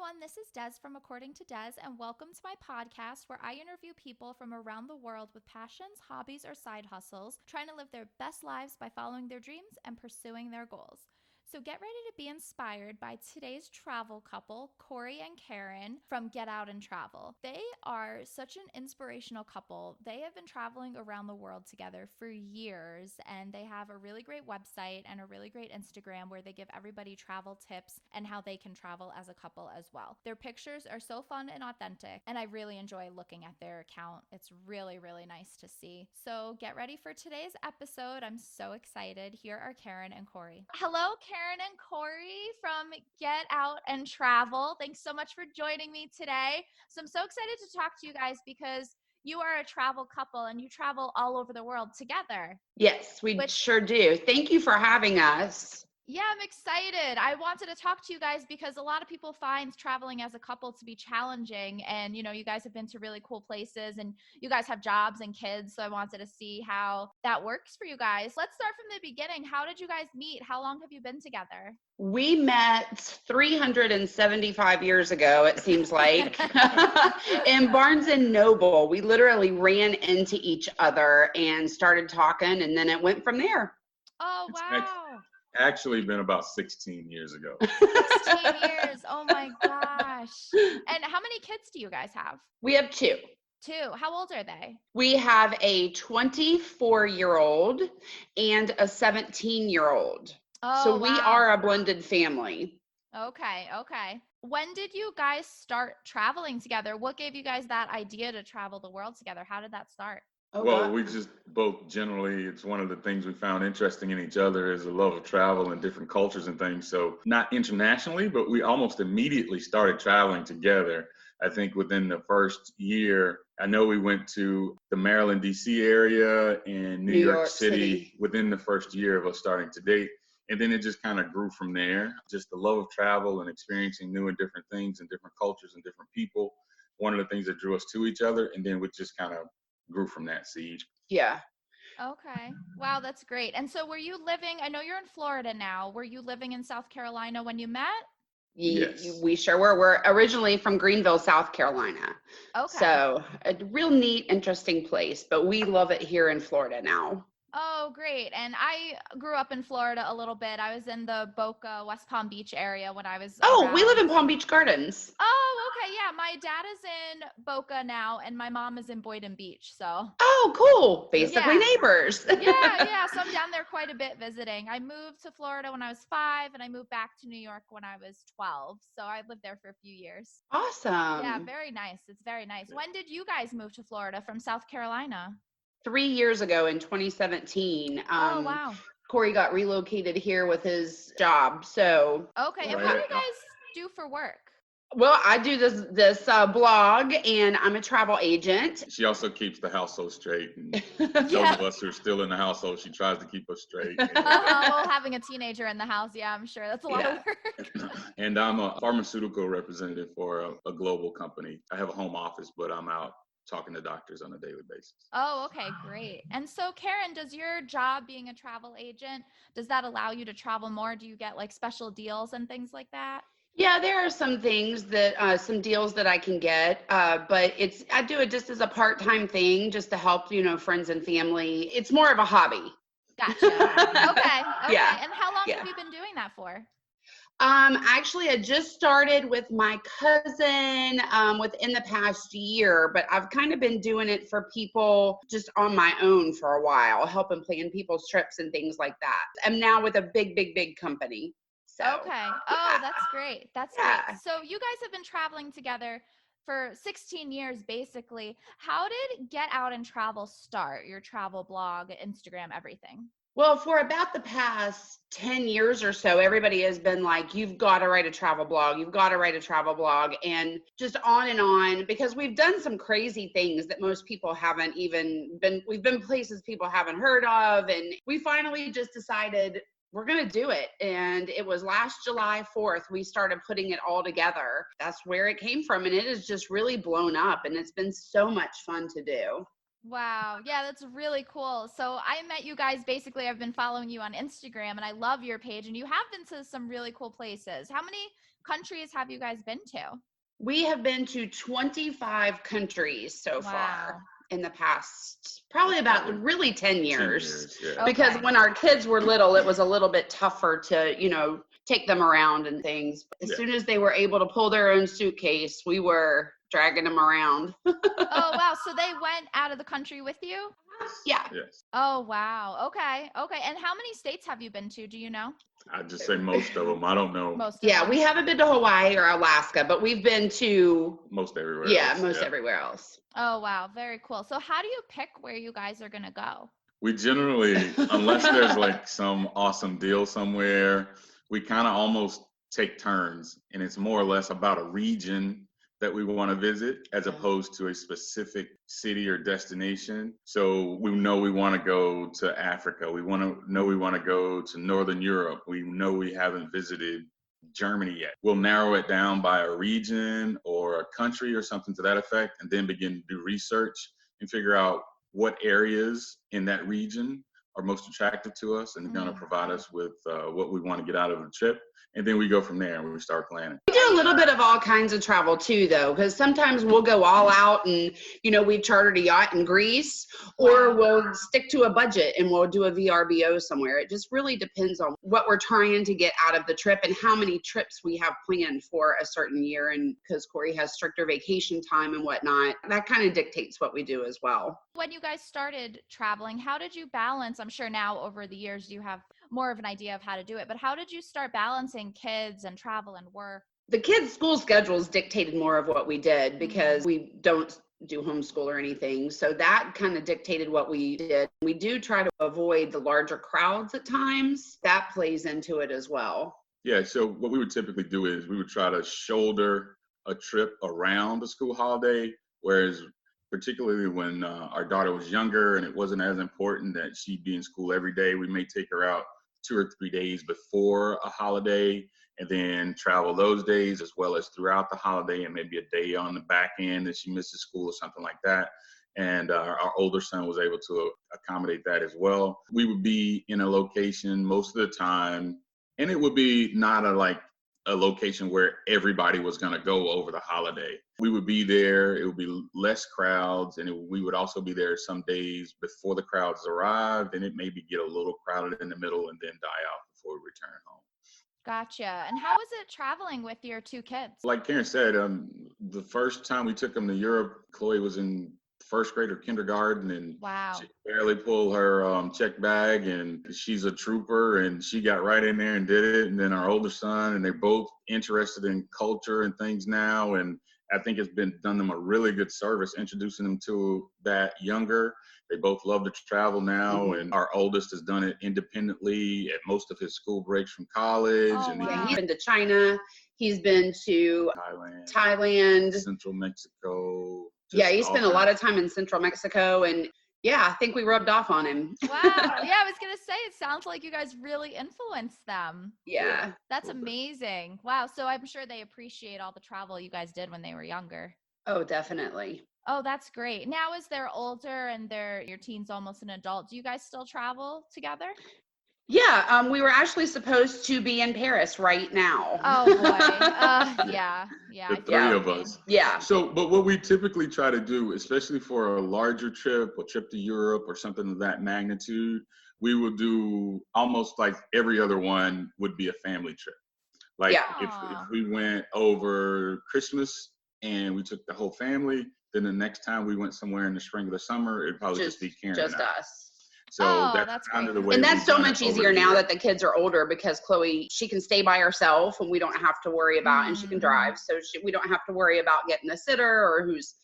everyone, this is Des from According to Des, and welcome to my podcast where I interview people from around the world with passions, hobbies, or side hustles, trying to live their best lives by following their dreams and pursuing their goals. So get ready to be inspired by today's travel couple, Corey and Karen from Get Out and Travel. They are such an inspirational couple. They have been traveling around the world together for years, and they have a really great website and a really great Instagram where they give everybody travel tips and how they can travel as a couple as well. Their pictures are so fun and authentic, and I really enjoy looking at their account. It's really, really nice to see. So get ready for today's episode. I'm so excited. Here are Karen and Corey. Hello, Karen and Corey from Get Out and Travel. Thanks so much for joining me today. So I'm so excited to talk to you guys because you are a travel couple and you travel all over the world together. Yes, we sure do. Thank you for having us. Yeah, I'm excited. I wanted to talk to you guys because a lot of people find traveling as a couple to be challenging. And, you guys have been to really cool places and you guys have jobs and kids. So I wanted to see how that works for you guys. Let's start from the beginning. How did you guys meet? How long have you been together? We met 375 years ago, it seems like, in Barnes and Noble. We literally ran into each other and started talking, and then it went from there. Oh, wow. Actually been about 16 years ago. 16 years. Oh my gosh. And how many kids do you guys have? We have two. Two. How old are they? We have a 24-year-old and a 17-year-old. Oh, so we wow. are a blended family. Okay. When did you guys start traveling together? What gave you guys that idea to travel the world together? How did that start? Well, we just both generally, it's one of the things we found interesting in each other is a love of travel and different cultures and things. So not internationally, but we almost immediately started traveling together. I think within the first year, I know we went to the Maryland, D.C. area and New York City within the first year of us starting to date. And then it just kind of grew from there. Just the love of travel and experiencing new and different things and different cultures and different people. One of the things that drew us to each other. And then we just kind of grew from that seed. Yeah. Okay. Wow, that's great. And so were you living, I know you're in Florida now. Were you living in South Carolina when you met? Yes. We sure were. We're originally from Greenville, South Carolina. Okay. So a real neat, interesting place, but we love it here in Florida now. Oh, great. And I grew up in Florida a little bit. I was in the Boca, West Palm Beach area when I was around. We live in Palm Beach Gardens. Oh, okay. Yeah. My dad is in Boca now and my mom is in Boynton Beach. So. Oh, cool. Basically neighbors. Yeah. So I'm down there quite a bit visiting. I moved to Florida when I was 5 and I moved back to New York when I was 12. So I lived there for a few years. Awesome. Yeah, very nice. It's very nice. When did you guys move to Florida from South Carolina? 3 years ago in 2017. Oh, wow. Corey got relocated here with his job. So. Okay. And what do you guys do for work? Well, I do this blog, and I'm a travel agent. She also keeps the household straight. And those of us who are still in the household, she tries to keep us straight. Well, having a teenager in the house, yeah, I'm sure that's a lot of work. And I'm a pharmaceutical representative for a global company. I have a home office, but I'm out talking to doctors on a daily basis. Oh, okay, great. And so, Karen, does your job being a travel agent, does that allow you to travel more? Do you get like special deals and things like that? Yeah, there are some things that, some deals that I can get, but I do it just as a part-time thing, just to help, friends and family. It's more of a hobby. Gotcha. Okay. Yeah. And how long have you been doing that for? Actually, I just started with my cousin within the past year, but I've kind of been doing it for people just on my own for a while, helping plan people's trips and things like that. I'm now with a big company. So, okay. Oh, that's great. That's great. So you guys have been traveling together for 16 years, basically. How did Get Out and Travel start? Your travel blog, Instagram, everything. Well, for about the past 10 years or so, everybody has been like, you've got to write a travel blog. You've got to write a travel blog, and just on and on, because we've done some crazy things that most people haven't even been. We've been places people haven't heard of. And we finally just decided we're going to do it. And it was last July 4th, we started putting it all together. That's where it came from. And it has just really blown up, and it's been so much fun to do. Wow. Yeah, that's really cool. So I met you guys, basically, I've been following you on Instagram and I love your page, and you have been to some really cool places. How many countries have you guys been to? We have been to 25 countries so far in the past, probably about really 10 years. 10 years, yeah. Because when our kids were little, it was a little bit tougher to, take them around and things. As soon as they were able to pull their own suitcase, we were dragging them around. Oh, wow. So they went out of the country with you? Yeah. Yes. Oh, wow. Okay. And how many states have you been to? Do you know? I'd just say most of them. I don't know. Most of Yeah, them. we haven't been to Hawaii or Alaska, but we've been to most everywhere Yeah, else. everywhere else. Oh, wow. Very cool. So how do you pick where you guys are going to go? We generally, unless there's like some awesome deal somewhere, we kind of almost take turns, and it's more or less about a region that we want to visit as opposed to a specific city or destination. So we know we want to go to Africa. We want to go to Northern Europe. We know we haven't visited Germany yet. We'll narrow it down by a region or a country or something to that effect, and then begin to do research and figure out what areas in that region are most attractive to us and going to provide us with what we want to get out of the trip. And then we go from there and we start planning. We do a little bit of all kinds of travel too, though, because sometimes we'll go all out and, we chartered a yacht in Greece, or we'll stick to a budget and we'll do a VRBO somewhere. It just really depends on what we're trying to get out of the trip and how many trips we have planned for a certain year. And because Corey has stricter vacation time and whatnot, that kind of dictates what we do as well. When you guys started traveling, how did you balance? I'm sure now over the years you have more of an idea of how to do it, but how did you start balancing kids and travel and work? The kids' school schedules dictated more of what we did because we don't do homeschool or anything. So that kind of dictated what we did. We do try to avoid the larger crowds at times. That plays into it as well. Yeah, so what we would typically do is we would try to shoulder a trip around the school holiday, whereas particularly when our daughter was younger and it wasn't as important that she'd be in school every day, we may take her out 2 or 3 days before a holiday and then travel those days as well as throughout the holiday, and maybe a day on the back end that she misses school or something like that. And our older son was able to accommodate that as well. We would be in a location most of the time, and it would be not a location where everybody was going to go over the holiday. We would be there, it would be less crowds, and we would also be there some days before the crowds arrived, and it maybe get a little crowded in the middle and then die out before we return home. Gotcha. And how was it traveling with your 2 kids? Like Karen said, the first time we took them to Europe, Chloe was in first grade or kindergarten, and she could barely pull her check bag, and she's a trooper, and she got right in there and did it. And then our older son, and they're both interested in culture and things now, and I think it's done them a really good service introducing them to that younger. They both love to travel now, and our oldest has done it independently at most of his school breaks from college. He's been to China, he's been to Thailand, Central Mexico. Yeah, he spent a lot of time in Central Mexico, and I think we rubbed off on him. Wow. Yeah, I was going to say, it sounds like you guys really influenced them. Yeah. That's amazing. Wow. So I'm sure they appreciate all the travel you guys did when they were younger. Oh, definitely. Oh, that's great. Now, as they're older and your teen's almost an adult, do you guys still travel together? Yeah, we were actually supposed to be in Paris right now. Oh boy. Yeah. The 3 of us. Yeah. So, but what we typically try to do, especially for a larger trip, a trip to Europe or something of that magnitude, we will do almost like every other one would be a family trip. Like if we went over Christmas and we took the whole family, then the next time we went somewhere in the spring or the summer, it'd probably just be Karen just and I. us. So that's kind of the way. And that's so much easier now that the kids are older, because Chloe, she can stay by herself and we don't have to worry about, and she can drive. So we don't have to worry about getting a sitter or who's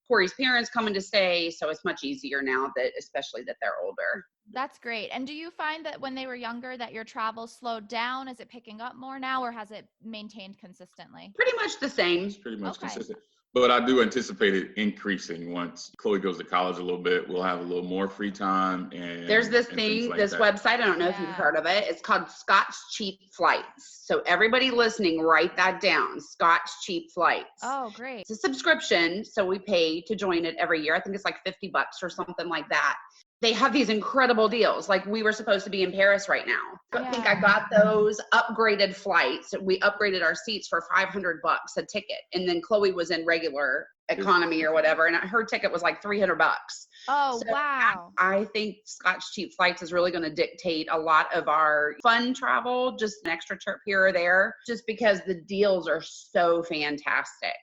Corey's parents coming to stay. So it's much easier now, especially that they're older. That's great. And do you find that when they were younger that your travel slowed down? Is it picking up more now, or has it maintained consistently? Pretty much the same. It's pretty much consistent. But I do anticipate it increasing once Chloe goes to college a little bit. We'll have a little more free time. And there's this website, I don't know if you've heard of it. It's called Scotch Cheap Flights. So everybody listening, write that down. Scotch Cheap Flights. Oh, great. It's a subscription, so we pay to join it every year. I think it's like $50 or something like that. they have these incredible deals. Like we were supposed to be in Paris right now. I think I got those upgraded flights. We upgraded our seats for $500 a ticket. And then Chloe was in regular economy or whatever. And her ticket was like $300. Oh, so wow. I think Scotch Cheap Flights is really going to dictate a lot of our fun travel, just an extra trip here or there, just because the deals are so fantastic.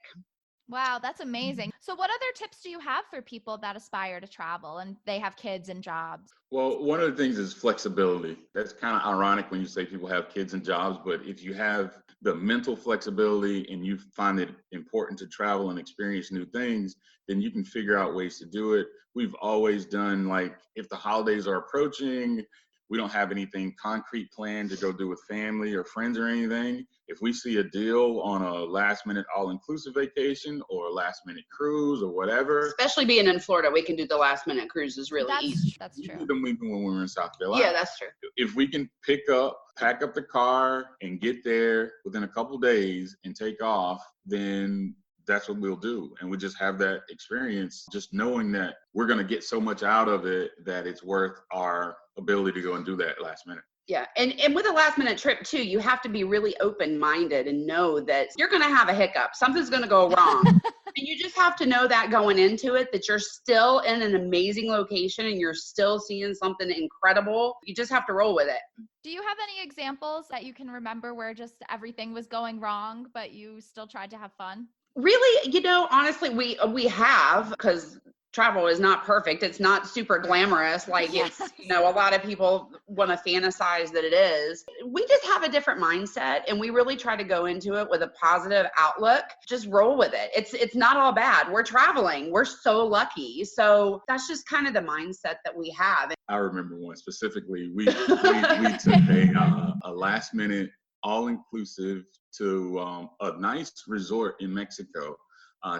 Wow, that's amazing. So what other tips do you have for people that aspire to travel and they have kids and jobs? Well, one of the things is flexibility. That's kind of ironic when you say people have kids and jobs, but if you have the mental flexibility and you find it important to travel and experience new things, then you can figure out ways to do it. We've always done, like, if the holidays are approaching, we don't have anything concrete planned to go do with family or friends or anything. If we see a deal on a last minute all-inclusive vacation or a last minute cruise or whatever. Especially being in Florida, we can do the last minute cruises really easy. That's We true. did them even when we were in South Carolina. Yeah, that's true. If we can pack up the car and get there within a couple days and take off, then that's what we'll do. And we just have that experience, just knowing that we're going to get so much out of it that it's worth our ability to go and do that last minute. Yeah. And with a last minute trip too, you have to be really open-minded and know that you're going to have a hiccup. Something's going to go wrong. And you just have to know that going into it, that you're still in an amazing location and you're still seeing something incredible. You just have to roll with it. Do you have any examples that you can remember where just everything was going wrong, but you still tried to have fun? Really, honestly, we have, because travel is not perfect. It's not super glamorous. Like it's, a lot of people want to fantasize that it is. We just have a different mindset and we really try to go into it with a positive outlook. Just roll with it. It's not all bad. We're traveling. We're so lucky. So that's just kind of the mindset that we have. I remember one specifically. We took a last minute all-inclusive to a nice resort in Mexico.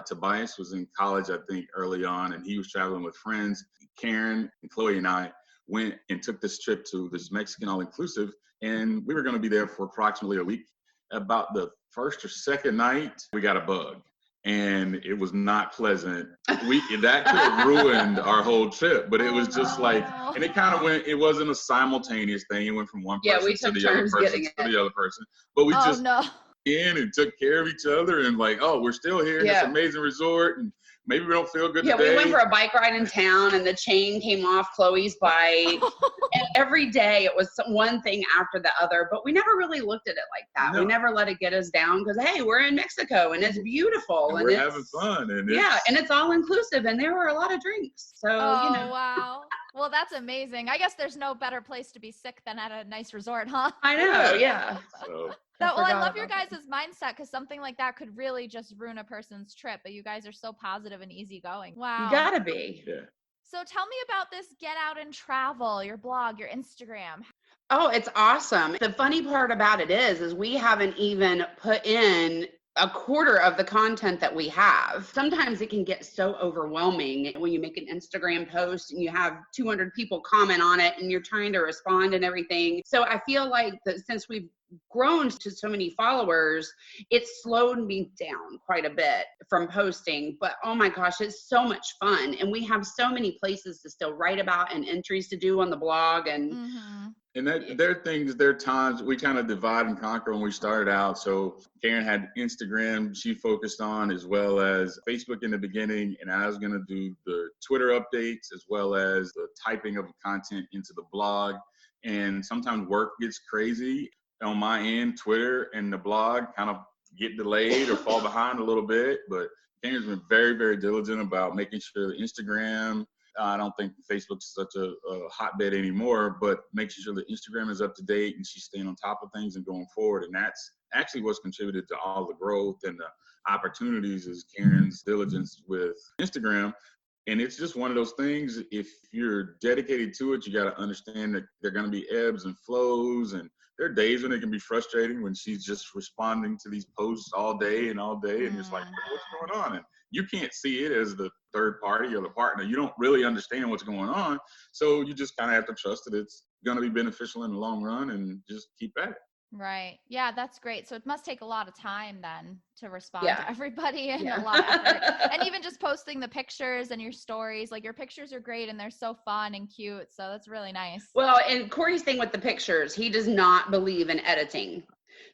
Tobias was in college, I think, early on, and he was traveling with friends. Karen and Chloe and I went and took this trip to this Mexican all-inclusive, and we were going to be there for approximately a week. About the first or second night, we got a bug, and it was not pleasant. That could have ruined our whole trip, but it was just like, and it kind of went, it wasn't a simultaneous thing. It went from one person to the other person to the other person. But we in and took care of each other and like, oh, we're still here in this amazing resort and maybe we don't feel good today. We went for a bike ride in town and the chain came off Chloe's bike. And every day it was one thing after the other, but we never really looked at it like that. No. We never let it get us down because, hey, we're in Mexico and it's beautiful. And we're having fun. And and it's all inclusive and there were a lot of drinks. So, wow. Well, that's amazing. I guess there's no better place to be sick than at a nice resort, huh? I know, yeah. I love your guys' mindset because something like that could really just ruin a person's trip, but you guys are so positive and easygoing. Wow. You gotta be. Yeah. So tell me about this Get Out and Travel, your blog, your Instagram. Oh, it's awesome. The funny part about it is we haven't even put in a quarter of the content that we have. Sometimes it can get so overwhelming when you make an Instagram post and you have 200 people comment on it and you're trying to respond and everything. So I feel like that since we've grown to so many followers, it's slowed me down quite a bit from posting, but oh my gosh, it's so much fun. And we have so many places to still write about and entries to do on the blog. And And there are times we kind of divide and conquer when we started out. So Karen had Instagram she focused on, as well as Facebook in the beginning. And I was going to do the Twitter updates as well as the typing of content into the blog. And sometimes work gets crazy on my end. Twitter and the blog kind of get delayed or fall behind a little bit. But Karen's been very, very diligent about making sure Instagram, I don't think Facebook's such a hotbed anymore, but making sure that Instagram is up to date and she's staying on top of things and going forward. And that's actually what's contributed to all the growth and the opportunities is Karen's diligence with Instagram. And it's just one of those things, if you're dedicated to it, you got to understand that there are going to be ebbs and flows. And there are days when it can be frustrating when she's just responding to these posts all day. And it's like, what's going on? And you can't see it as the third party or the partner. You don't really understand what's going on. So you just kind of have to trust that it's going to be beneficial in the long run and just keep at it. Right. Yeah, that's great. So it must take a lot of time then to respond Yeah. to everybody and a Yeah. lot of effort. And even just posting the pictures and your stories, like your pictures are great and they're so fun and cute. So that's really nice. Well, and Corey's thing with the pictures, he does not believe in editing.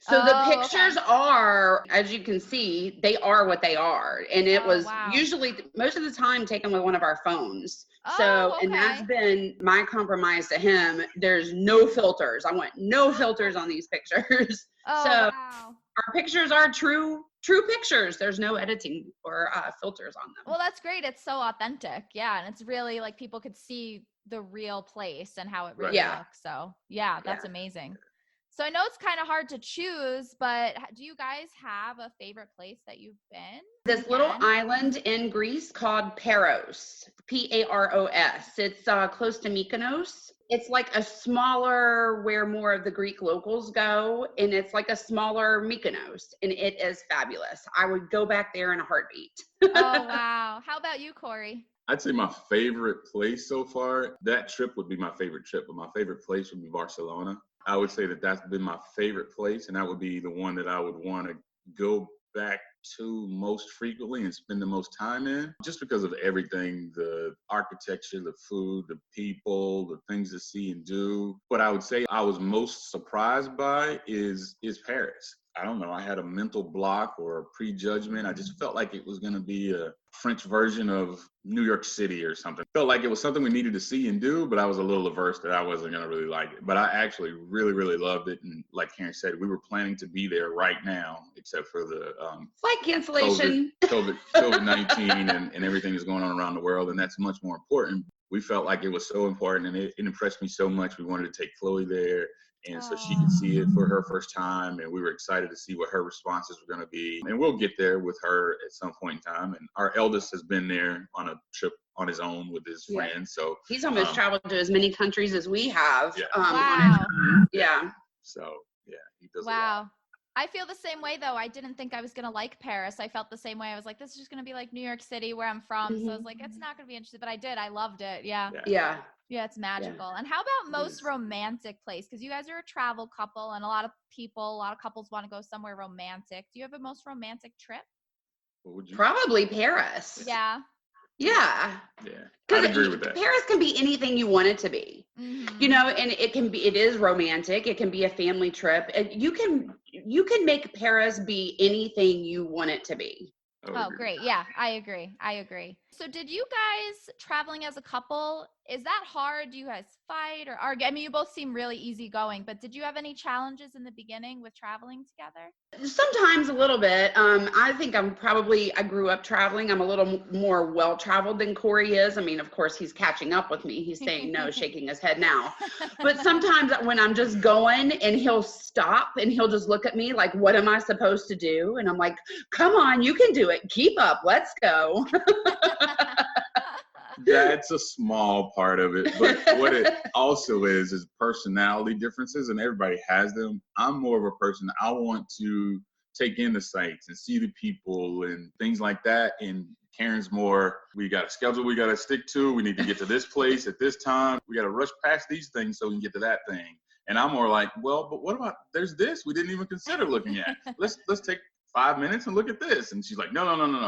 So the Oh, okay. pictures are, as you can see, they are what they are. And it Oh, was wow. usually most of the time taken with one of our phones. So, Oh, and that's okay. been my compromise to him. There's no filters. I want no filters on these pictures. So Oh, wow. our pictures are true pictures. There's no editing or filters on them. Well, that's great. It's so authentic. Yeah. And it's really like people could see the real place and how it Right. really Yeah. looks. So, yeah, Yeah. that's amazing. So I know it's kind of hard to choose, but do you guys have a favorite place that you've been? This little Again? island in Greece called Paros, Paros. It's close to Mykonos. It's like a smaller, where more of the Greek locals go, and it's like a smaller Mykonos, and it is fabulous. I would go back there in a heartbeat. Oh, wow. How about you, Corey? I'd say my favorite place so far, that trip would be my favorite trip, but my favorite place would be Barcelona. I would say that that's been my favorite place, and that would be the one that I would want to go back to most frequently and spend the most time in, just because of everything, the architecture, the food, the people, the things to see and do. What I would say I was most surprised by is Paris. I don't know, I had a mental block or a prejudgment. I just felt like it was going to be a French version of New York City or something. Felt like it was something we needed to see and do, but I was a little averse that I wasn't going to really like it. But I actually really, really loved it. And like Karen said, we were planning to be there right now, except for the Flight cancellation. COVID-19 and everything that's going on around the world. And that's much more important. We felt like it was so important, and it impressed me so much. We wanted to take Chloe there, and so she could see it for her first time, and we were excited to see what her responses were going to be. And we'll get there with her at some point in time. And our eldest has been there on a trip on his own with his friends. So he's almost traveled to as many countries as we have. Yeah. Wow. Yeah. So yeah, he does. Wow. I feel the same way though. I didn't think I was going to like Paris. I felt the same way. I was like, this is just going to be like New York City where I'm from. So I was like, it's not going to be interesting, but I did. I loved it. Yeah. Yeah. Yeah, it's magical. And how about most romantic place? Because you guys are a travel couple and a lot of couples want to go somewhere romantic. Do you have a most romantic trip? Probably Paris. Yeah. Yeah. Yeah. I agree with that. Paris can be anything you want it to be. Mm-hmm. You know, and it is romantic. It can be a family trip. You can make Paris be anything you want it to be. Oh, great. Yeah, I agree. So did you guys traveling as a couple, is that hard? Do you guys fight or argue? I mean, you both seem really easygoing, but did you have any challenges in the beginning with traveling together? Sometimes a little bit. I think I grew up traveling. I'm a little more well-traveled than Corey is. I mean, of course, he's catching up with me. He's saying no, shaking his head now. But sometimes when I'm just going and he'll stop and he'll just look at me like, what am I supposed to do? And I'm like, come on, you can do it. Keep up. Let's go. That's a small part of it, but what it also is personality differences, and everybody has them. I'm more of a person, I want to take in the sights and see the people and things like that. And Karen's more, we got a schedule we got to stick to. We need to get to this place at this time. We got to rush past these things so we can get to that thing. And I'm more like, well, but what about, there's this we didn't even consider looking at. Let's take 5 minutes and look at this. And she's like, no,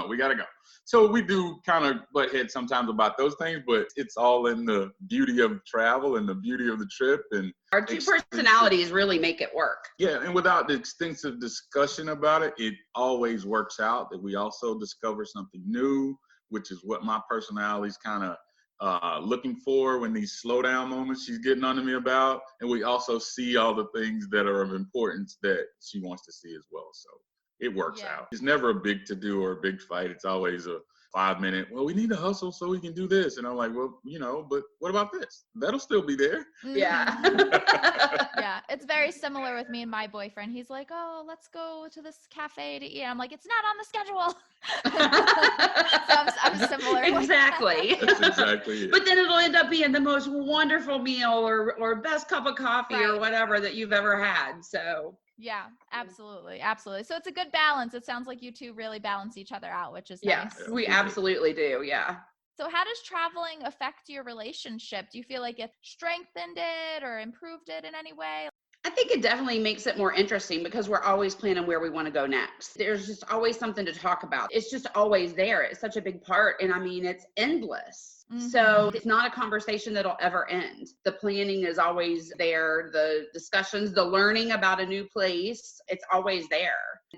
we got to go. So we do kind of butt heads sometimes about those things, but it's all in the beauty of travel and the beauty of the trip. And our two personalities really make it work. Yeah, and without the extensive discussion about it, it always works out that we also discover something new, which is what my personality's kind of looking for when these slow down moments she's getting onto me about. And we also see all the things that are of importance that she wants to see as well. So it works out. It's never a big to-do or a big fight. It's always a 5-minute, well, we need to hustle so we can do this. And I'm like, well, but what about this? That'll still be there. Yeah. Yeah, it's very similar with me and my boyfriend. He's like, oh, let's go to this cafe to eat. I'm like, it's not on the schedule. So I'm similar. Exactly. That's exactly it. But then it'll end up being the most wonderful meal or best cup of coffee or whatever that you've ever had. So yeah, absolutely. So it's a good balance. It sounds like you two really balance each other out, which is nice. Yeah, we absolutely do. Yeah. So how does traveling affect your relationship? Do you feel like it strengthened it or improved it in any way? I think it definitely makes it more interesting because we're always planning where we want to go next. There's just always something to talk about. It's just always there. It's such a big part. And I mean, it's endless. So it's not a conversation that'll ever end. The planning is always there. The discussions, the learning about a new place, it's always there.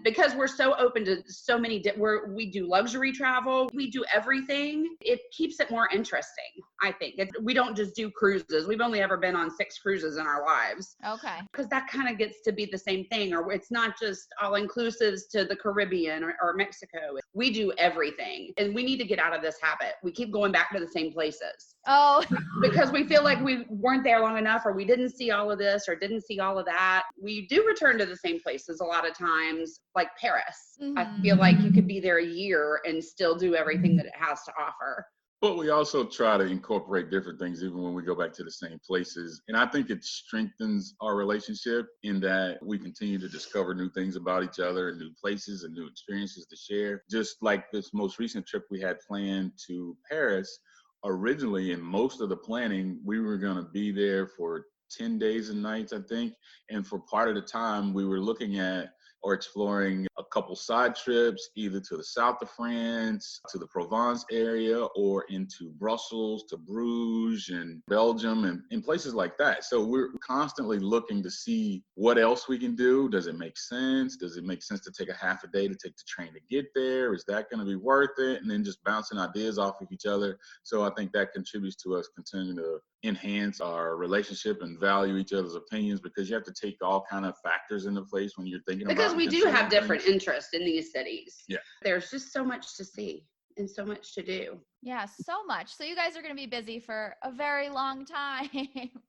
Because we're so open to so many, we do luxury travel, we do everything. It keeps it more interesting, I think. We don't just do cruises. We've only ever been on 6 cruises in our lives. Okay. Because that kind of gets to be the same thing, or it's not just all inclusives to the Caribbean or Mexico. We do everything, and we need to get out of this habit. We keep going back to the same places. Oh, Because we feel like we weren't there long enough, or we didn't see all of this or didn't see all of that. We do return to the same places a lot of times, like Paris. I feel like you could be there a year and still do everything that it has to offer. But we also try to incorporate different things even when we go back to the same places. And I think it strengthens our relationship in that we continue to discover new things about each other and new places and new experiences to share. Just like this most recent trip we had planned to Paris, originally in most of the planning, we were going to be there for 10 days and nights, I think. And for part of the time, we were looking at or exploring a couple side trips, either to the south of France, to the Provence area, or into Brussels, to Bruges and Belgium and in places like that. So we're constantly looking to see what else we can do. Does it make sense? Does it make sense to take a half a day to take the train to get there? Is that going to be worth it? And then just bouncing ideas off of each other. So I think that contributes to us continuing to enhance our relationship and value each other's opinions, because you have to take all kind of factors into place when you're thinking about Because we do have different interests in these cities. Yeah. There's just so much to see and so much to do. yeah, so much. So you guys are going to be busy for a very long time.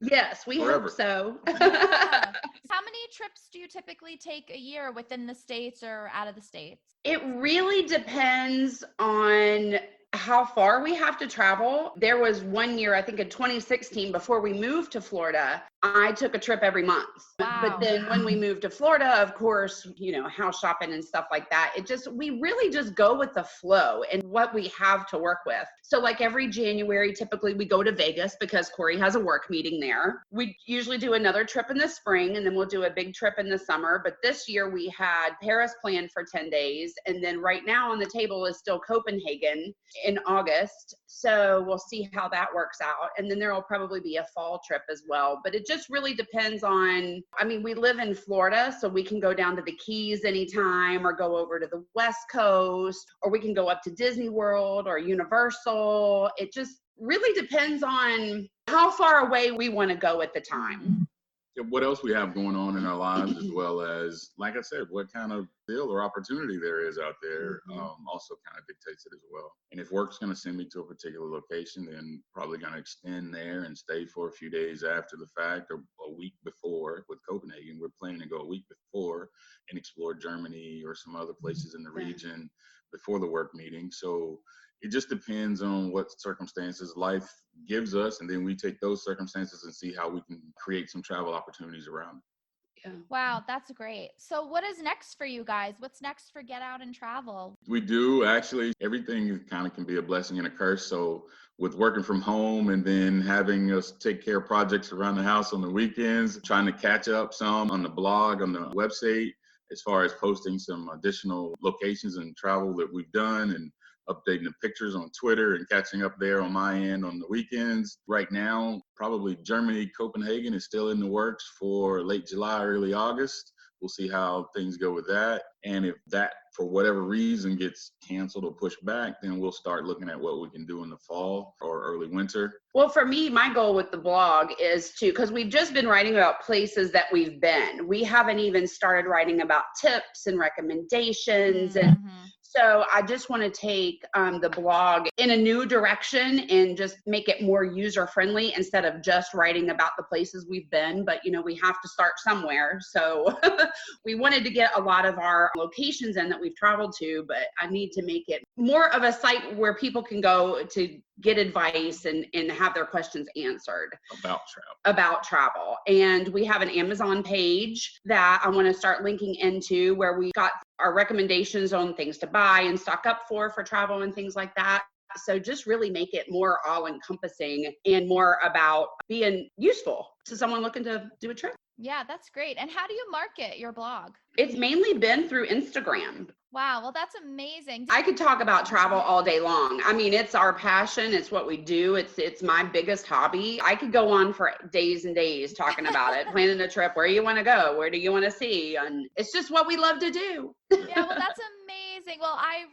Yes, we Forever. hope so. Yeah. How many trips do you typically take a year within the States or out of the States? It really depends on how far we have to travel. There was one year, I think in 2016, before we moved to Florida, I took a trip every month. Wow. But then when we moved to Florida, of course, house shopping and stuff like that, we really just go with the flow and what we have to work with. So like every January, typically we go to Vegas because Corey has a work meeting there. We usually do another trip in the spring, and then we'll do a big trip in the summer. But this year we had Paris planned for 10 days. And then right now on the table is still Copenhagen in August. So we'll see how that works out. And then there will probably be a fall trip as well. But it just really depends on, we live in Florida, so we can go down to the Keys anytime or go over to the West Coast, or we can go up to Disney World or Universal. It just really depends on how far away we want to go at the time. What else we have going on in our lives, as well as, like I said, what kind of deal or opportunity there is out there, also kind of dictates it as well. And if work's going to send me to a particular location, then probably going to extend there and stay for a few days after the fact, or a week before. With Copenhagen, we're planning to go a week before and explore Germany or some other places in the region before the work meeting. So it just depends on what circumstances life gives us, and then we take those circumstances and see how we can create some travel opportunities around it. Yeah. Wow, that's great. So what is next for you guys? What's next for Get Out and Travel? We do actually, everything kind of can be a blessing and a curse. So with working from home and then having us take care of projects around the house on the weekends, trying to catch up some on the blog, on the website, as far as posting some additional locations and travel that we've done, and updating the pictures on Twitter and catching up there on my end on the weekends. Right now, probably Germany, Copenhagen is still in the works for late July, early August. We'll see how things go with that. And if that, for whatever reason, gets canceled or pushed back, then we'll start looking at what we can do in the fall or early winter. Well, for me, my goal with the blog is because we've just been writing about places that we've been. We haven't even started writing about tips and recommendations. And so I just want to take the blog in a new direction and just make it more user friendly, instead of just writing about the places we've been. But, we have to start somewhere. So we wanted to get a lot of our locations in that we've traveled to, but I need to make it more of a site where people can go to get advice and have their questions answered about travel. And we have an Amazon page that I want to start linking into, where we got our recommendations on things to buy and stock up for travel and things like that. So just really make it more all encompassing and more about being useful to someone looking to do a trip. Yeah, that's great. And how do you market your blog? It's mainly been through Instagram. Wow, well, that's amazing. I could talk about travel all day long. I mean, it's our passion. It's what we do. It's my biggest hobby. I could go on for days and days talking about it, planning a trip, where you want to go, where do you want to see, and it's just what we love to do. Yeah, well, that's amazing. Well, I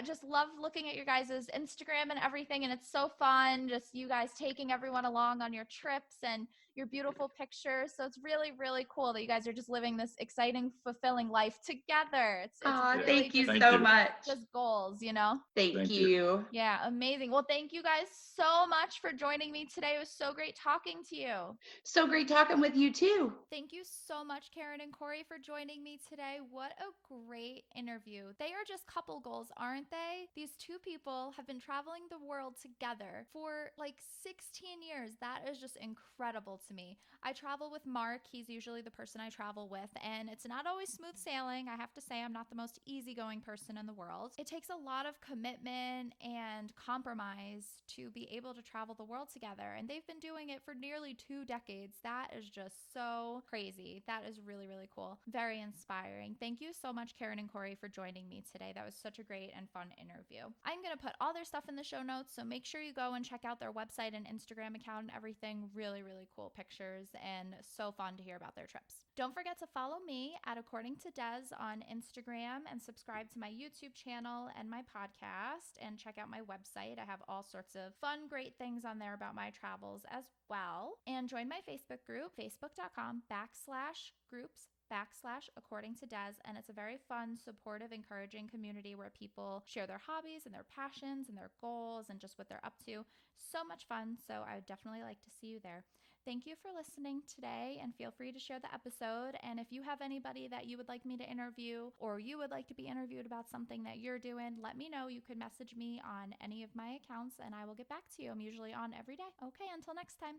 just love looking at your guys' Instagram and everything, and it's so fun. Just you guys taking everyone along on your trips and your beautiful pictures. So it's really, really cool that you guys are just living this exciting, fulfilling life together. It's Aw, really thank you just, Thank so you. much. just goals, you know? Thank Thank you. you. Yeah, amazing. Well, thank you guys so much for joining me today. It was so great talking to you. So great talking with you too. Thank you so much, Karen and Corey, for joining me today. What a great interview. They are just couple goals, aren't they? These two people have been traveling the world together for like 16 years. That is just incredible to me. I travel with Mark. He's usually the person I travel with, and it's not always smooth sailing. I have to say, I'm not the most easygoing person in the world. It takes a lot of commitment and compromise to be able to travel the world together, and they've been doing it for nearly 2 decades. That is just so crazy. That is really, really cool. Very inspiring. Thank you so much, Karen and Corey, for joining me today. That was such a great and fun interview. I'm going to put all their stuff in the show notes, so make sure you go and check out their website and Instagram account and everything. Really, really cool pictures and so fun to hear about their trips. Don't forget to follow me at According to Des on Instagram and subscribe to my YouTube channel and my podcast, and check out my website. I have all sorts of fun, great things on there about my travels as well. And join my Facebook group, facebook.com/groups/According to Des. And it's a very fun, supportive, encouraging community where people share their hobbies and their passions and their goals and just what they're up to. So much fun. So I would definitely like to see you there. Thank you for listening today, and feel free to share the episode. And if you have anybody that you would like me to interview, or you would like to be interviewed about something that you're doing, let me know. You could message me on any of my accounts and I will get back to you. I'm usually on every day. Okay, until next time.